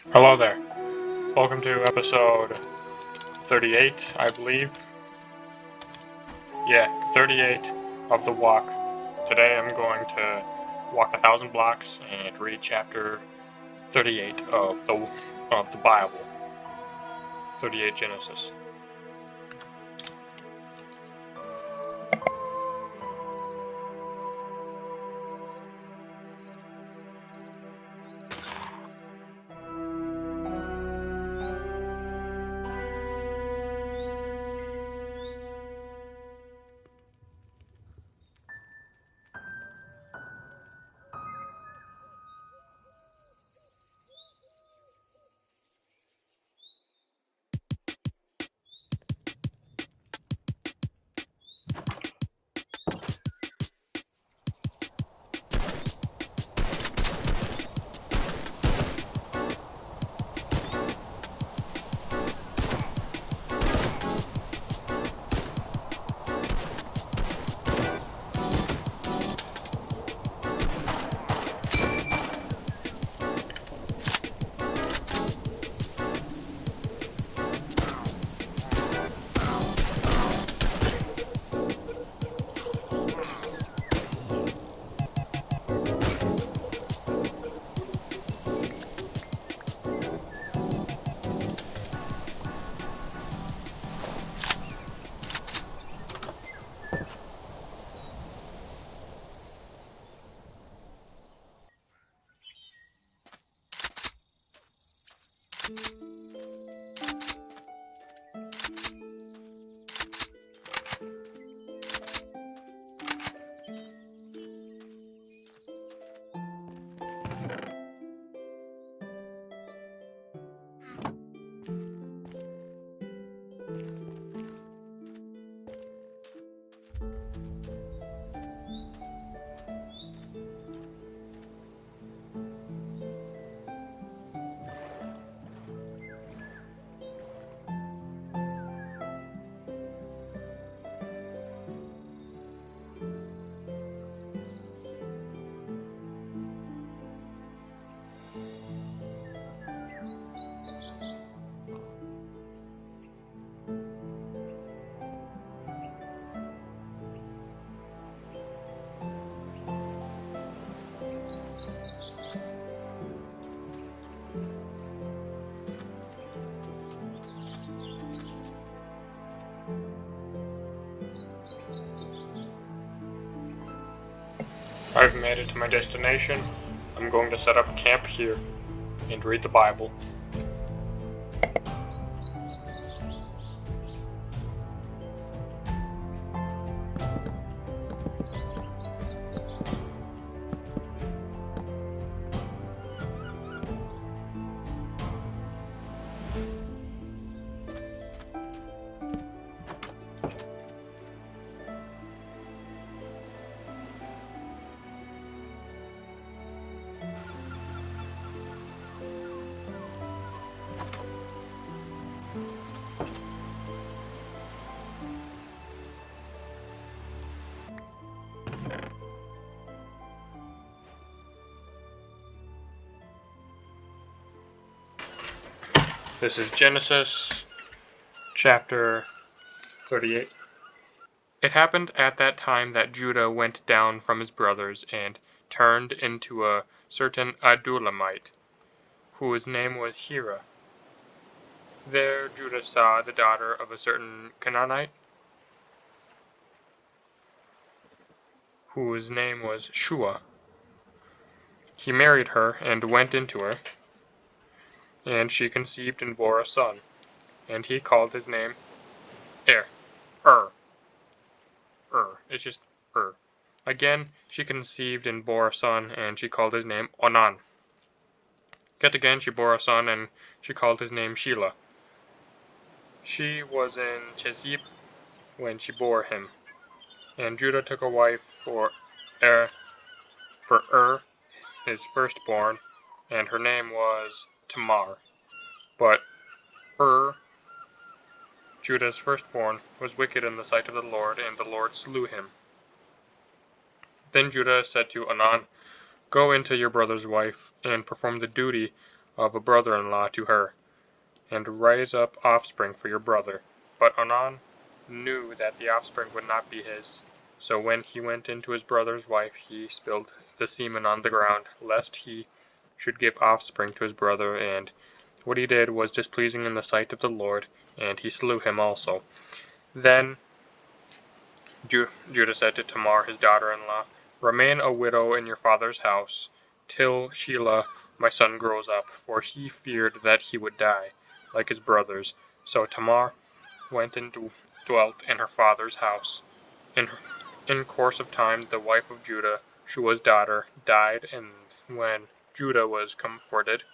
Hello there. Welcome to episode 38, I believe. Yeah, 38 of the walk. Today I'm going to walk 1,000 blocks and read chapter 38 of the Bible. 38 Genesis. I've made it to my destination. I'm going to set up camp here and read the Bible. This is Genesis chapter 38. It happened at that time that Judah went down from his brothers and turned into a certain Adullamite, whose name was Hira. There Judah saw the daughter of a certain Canaanite, whose name was Shua. He married her and went into her, and she conceived and bore a son, and he called his name Er. It's just Er. Again she conceived and bore a son, and she called his name Onan. Yet again she bore a son, and she called his name Shelah. She was in Chezib when she bore him. And Judah took a wife for Er, his firstborn, and her name was Tamar. But Judah's firstborn, was wicked in the sight of the Lord, and the Lord slew him. Then Judah said to Onan, "Go into your brother's wife, and perform the duty of a brother-in-law to her, and raise up offspring for your brother. But Onan knew that the offspring would not be his. So when he went into his brother's wife, he spilled the semen on the ground, lest he should give offspring to his brother, and what he did was displeasing in the sight of the Lord, and he slew him also. Then Judah said to Tamar, his daughter-in-law, "Remain a widow in your father's house, till Shelah my son grows up," for he feared that he would die, like his brothers. So Tamar went and dwelt in her father's house. In course of time, the wife of Judah, Shua's daughter, died, and when Judah was comforted,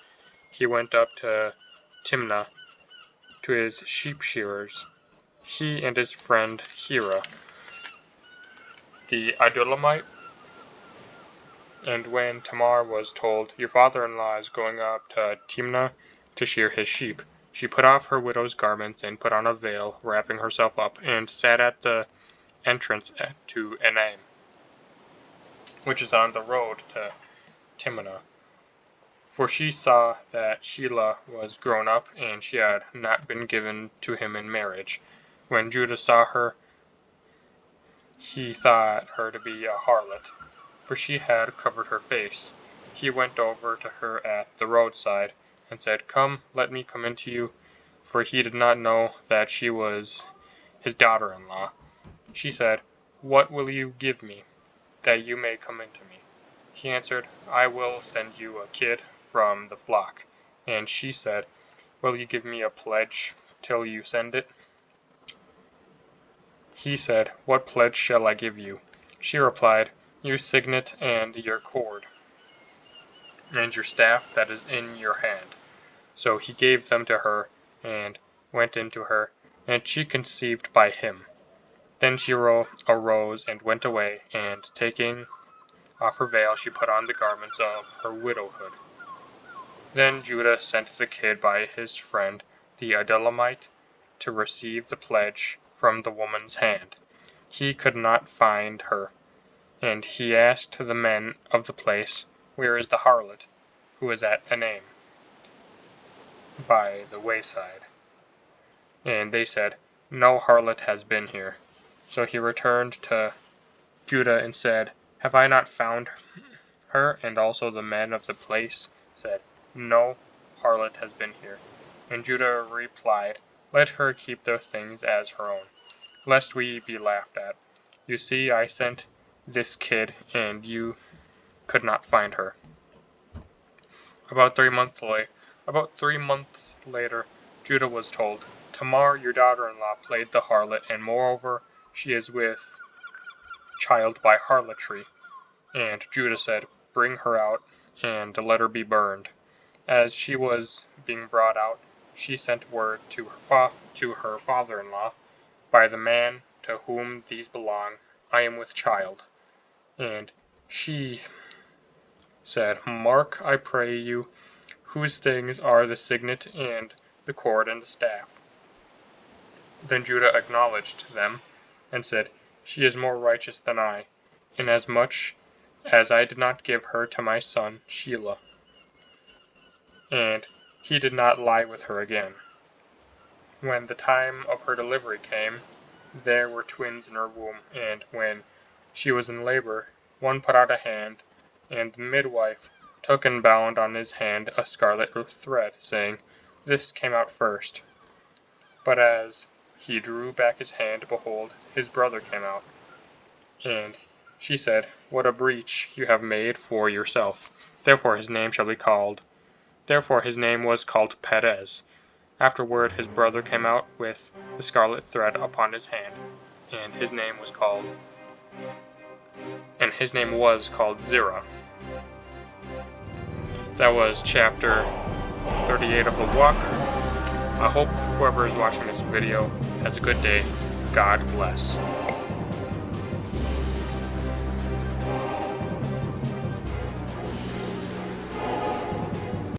he went up to Timnah to his sheep shearers, he and his friend Hira, the Adulamite. And when Tamar was told, "Your father-in-law is going up to Timnah to shear his sheep," she put off her widow's garments and put on a veil, wrapping herself up, and sat at the entrance to Enaim, which is on the road to Timnah. For she saw that Shelah was grown up, and she had not been given to him in marriage. When Judah saw her, he thought her to be a harlot, for she had covered her face. He went over to her at the roadside, and said, "Come, let me come into you," for he did not know that she was his daughter-in-law. She said, "What will you give me, that you may come into me?" He answered, "I will send you a kid from the flock." And she said, "Will you give me a pledge till you send it?" He said, "What pledge shall I give you?" She replied, "Your signet and your cord, and your staff that is in your hand." So he gave them to her, and went into her, and she conceived by him. Then she arose and went away, and taking off her veil, she put on the garments of her widowhood. Then Judah sent the kid by his friend the Adulamite to receive the pledge from the woman's hand. He could not find her, and he asked the men of the place, "Where is the harlot, who is at Enaim, by the wayside?" And they said, "No harlot has been here." So he returned to Judah and said, "Have I not found her?" And also the men of the place said, "No harlot has been here." And Judah replied, "Let her keep those things as her own, lest we be laughed at. You see, I sent this kid, and you could not find her." About 3 months later, Judah was told, "Tamar, your daughter-in-law, played the harlot, and moreover, she is with child by harlotry." And Judah said, "Bring her out, and let her be burned." As she was being brought out, she sent word to her father-in-law, "By the man to whom these belong, I am with child." And she said, "Mark, I pray you, whose things are the signet and the cord and the staff." Then Judah acknowledged them, and said, "She is more righteous than I, inasmuch as I did not give her to my son Shelah." And he did not lie with her again. When the time of her delivery came, there were twins in her womb, and when she was in labor, one put out a hand, and the midwife took and bound on his hand a scarlet thread, saying, "This came out first." But as he drew back his hand, behold, his brother came out. And she said, "What a breach you have made for yourself. Therefore his name was called Perez. Afterward his brother came out with the scarlet thread upon his hand, and his name was called Zerah. That was chapter 38 of the walk. I hope whoever is watching this video has a good day. God bless.